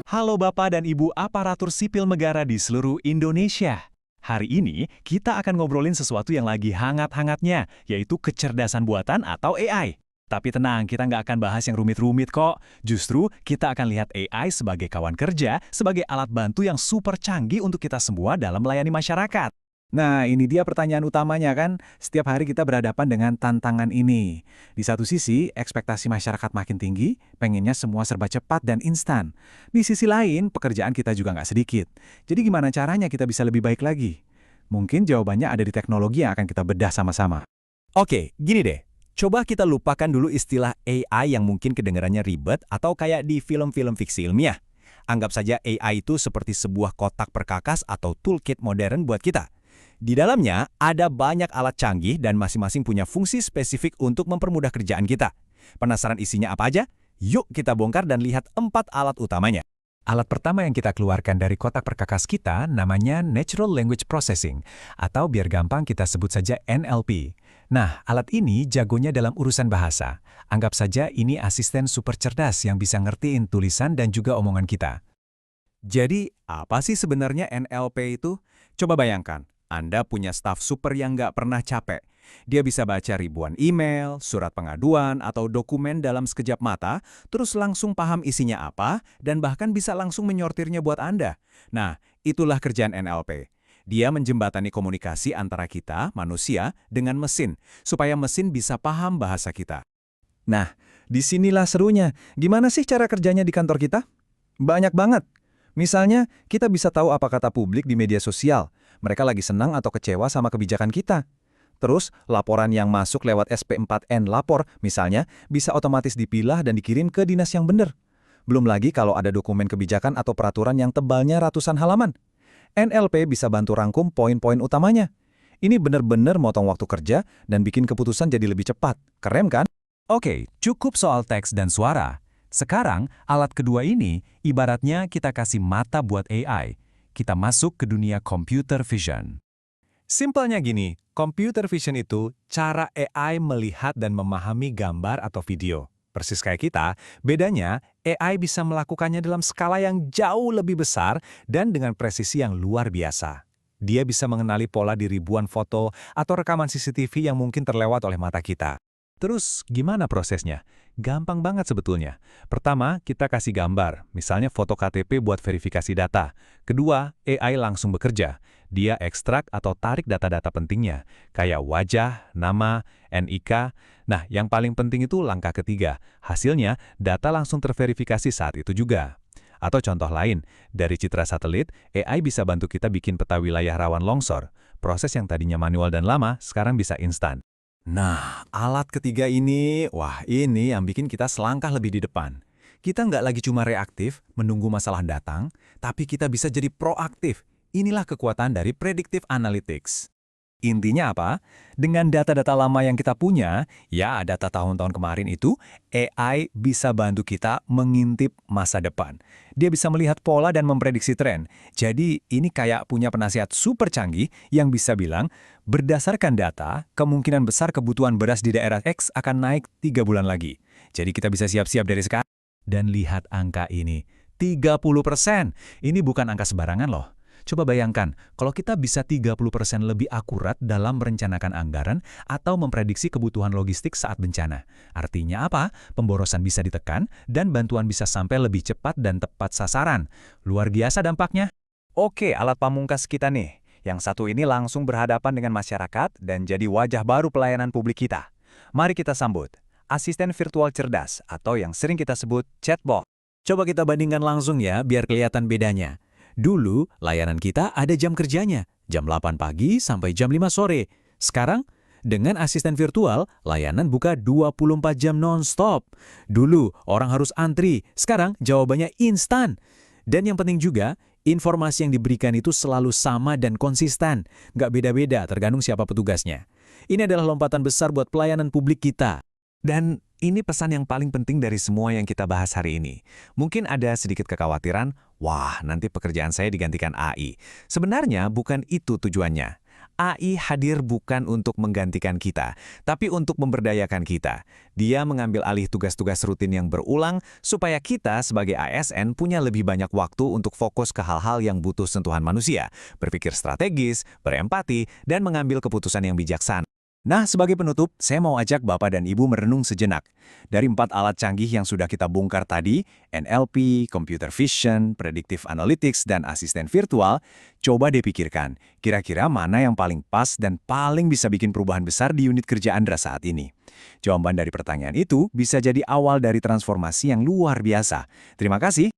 Halo Bapak dan Ibu aparatur sipil negara di seluruh Indonesia. Hari ini kita akan ngobrolin sesuatu yang lagi hangat-hangatnya, yaitu kecerdasan buatan atau AI. Tapi tenang, kita nggak akan bahas yang rumit-rumit kok. Justru kita akan lihat AI sebagai kawan kerja, sebagai alat bantu yang super canggih untuk kita semua dalam melayani masyarakat. Nah, ini dia pertanyaan utamanya kan. Setiap hari kita berhadapan dengan tantangan ini. Di satu sisi, ekspektasi masyarakat makin tinggi, pengennya semua serba cepat dan instan. Di sisi lain, pekerjaan kita juga nggak sedikit. Jadi gimana caranya kita bisa lebih baik lagi? Mungkin jawabannya ada di teknologi yang akan kita bedah sama-sama. Oke, gini deh. Coba kita lupakan dulu istilah AI yang mungkin kedengarannya ribet atau kayak di film-film fiksi ilmiah. Anggap saja AI itu seperti sebuah kotak perkakas atau toolkit modern buat kita. Di dalamnya ada banyak alat canggih dan masing-masing punya fungsi spesifik untuk mempermudah kerjaan kita. Penasaran isinya apa aja? Yuk kita bongkar dan lihat 4 alat utamanya. Alat pertama yang kita keluarkan dari kotak perkakas kita namanya Natural Language Processing, atau biar gampang kita sebut saja NLP. Nah, alat ini jagonya dalam urusan bahasa. Anggap saja ini asisten super cerdas yang bisa ngertiin tulisan dan juga omongan kita. Jadi, apa sih sebenarnya NLP itu? Coba bayangkan, Anda punya staf super yang nggak pernah capek. Dia bisa baca ribuan email, surat pengaduan, atau dokumen dalam sekejap mata, terus langsung paham isinya apa, dan bahkan bisa langsung menyortirnya buat Anda. Nah, itulah kerjaan NLP. Dia menjembatani komunikasi antara kita, manusia, dengan mesin, supaya mesin bisa paham bahasa kita. Nah, disinilah serunya. Gimana sih cara kerjanya di kantor kita? Banyak banget. Misalnya, kita bisa tahu apa kata publik di media sosial. Mereka lagi senang atau kecewa sama kebijakan kita. Terus, laporan yang masuk lewat SP4N lapor, misalnya, bisa otomatis dipilah dan dikirim ke dinas yang benar. Belum lagi kalau ada dokumen kebijakan atau peraturan yang tebalnya ratusan halaman. NLP bisa bantu rangkum poin-poin utamanya. Ini benar-benar motong waktu kerja dan bikin keputusan jadi lebih cepat. Keren kan? Oke, cukup soal teks dan suara. Sekarang, alat kedua ini ibaratnya kita kasih mata buat AI. Kita masuk ke dunia computer vision. Simpelnya gini, computer vision itu cara AI melihat dan memahami gambar atau video. Persis kayak kita, bedanya AI bisa melakukannya dalam skala yang jauh lebih besar dan dengan presisi yang luar biasa. Dia bisa mengenali pola di ribuan foto atau rekaman CCTV yang mungkin terlewat oleh mata kita. Terus, gimana prosesnya? Gampang banget sebetulnya. Pertama, kita kasih gambar, misalnya foto KTP buat verifikasi data. Kedua, AI langsung bekerja. Dia ekstrak atau tarik data-data pentingnya, kayak wajah, nama, NIK. Nah, yang paling penting itu langkah ketiga. Hasilnya, data langsung terverifikasi saat itu juga. Atau contoh lain, dari citra satelit, AI bisa bantu kita bikin peta wilayah rawan longsor. Proses yang tadinya manual dan lama, sekarang bisa instan. Nah, alat ketiga ini, ini yang bikin kita selangkah lebih di depan. Kita nggak lagi cuma reaktif, menunggu masalah datang, tapi kita bisa jadi proaktif. Inilah kekuatan dari predictive analytics. Intinya apa? Dengan data-data lama yang kita punya, ya data tahun-tahun kemarin itu, AI bisa bantu kita mengintip masa depan. Dia bisa melihat pola dan memprediksi tren. Jadi ini kayak punya penasihat super canggih yang bisa bilang, berdasarkan data, kemungkinan besar kebutuhan beras di daerah X akan naik 3 bulan lagi. Jadi kita bisa siap-siap dari sekarang. Dan lihat angka ini, 30%. Ini bukan angka sembarangan loh. Coba bayangkan, kalau kita bisa 30% lebih akurat dalam merencanakan anggaran atau memprediksi kebutuhan logistik saat bencana. Artinya apa? Pemborosan bisa ditekan dan bantuan bisa sampai lebih cepat dan tepat sasaran. Luar biasa dampaknya. Oke, alat pamungkas kita nih. Yang satu ini langsung berhadapan dengan masyarakat dan jadi wajah baru pelayanan publik kita. Mari kita sambut asisten virtual cerdas atau yang sering kita sebut chatbot. Coba kita bandingkan langsung ya biar kelihatan bedanya. Dulu, layanan kita ada jam kerjanya, jam 8 pagi sampai jam 5 sore. Sekarang, dengan asisten virtual, layanan buka 24 jam non-stop. Dulu, orang harus antri, sekarang jawabannya instan. Dan yang penting juga, informasi yang diberikan itu selalu sama dan konsisten. Nggak beda-beda tergantung siapa petugasnya. Ini adalah lompatan besar buat pelayanan publik kita. Dan ini pesan yang paling penting dari semua yang kita bahas hari ini. Mungkin ada sedikit kekhawatiran, wah nanti pekerjaan saya digantikan AI. Sebenarnya bukan itu tujuannya. AI hadir bukan untuk menggantikan kita, tapi untuk memberdayakan kita. Dia mengambil alih tugas-tugas rutin yang berulang supaya kita sebagai ASN punya lebih banyak waktu untuk fokus ke hal-hal yang butuh sentuhan manusia, berpikir strategis, berempati, dan mengambil keputusan yang bijaksana. Nah, sebagai penutup, saya mau ajak Bapak dan Ibu merenung sejenak. Dari 4 alat canggih yang sudah kita bongkar tadi, NLP, Computer Vision, Predictive Analytics, dan asisten virtual, coba dipikirkan, kira-kira mana yang paling pas dan paling bisa bikin perubahan besar di unit kerja Andra saat ini? Jawaban dari pertanyaan itu bisa jadi awal dari transformasi yang luar biasa. Terima kasih.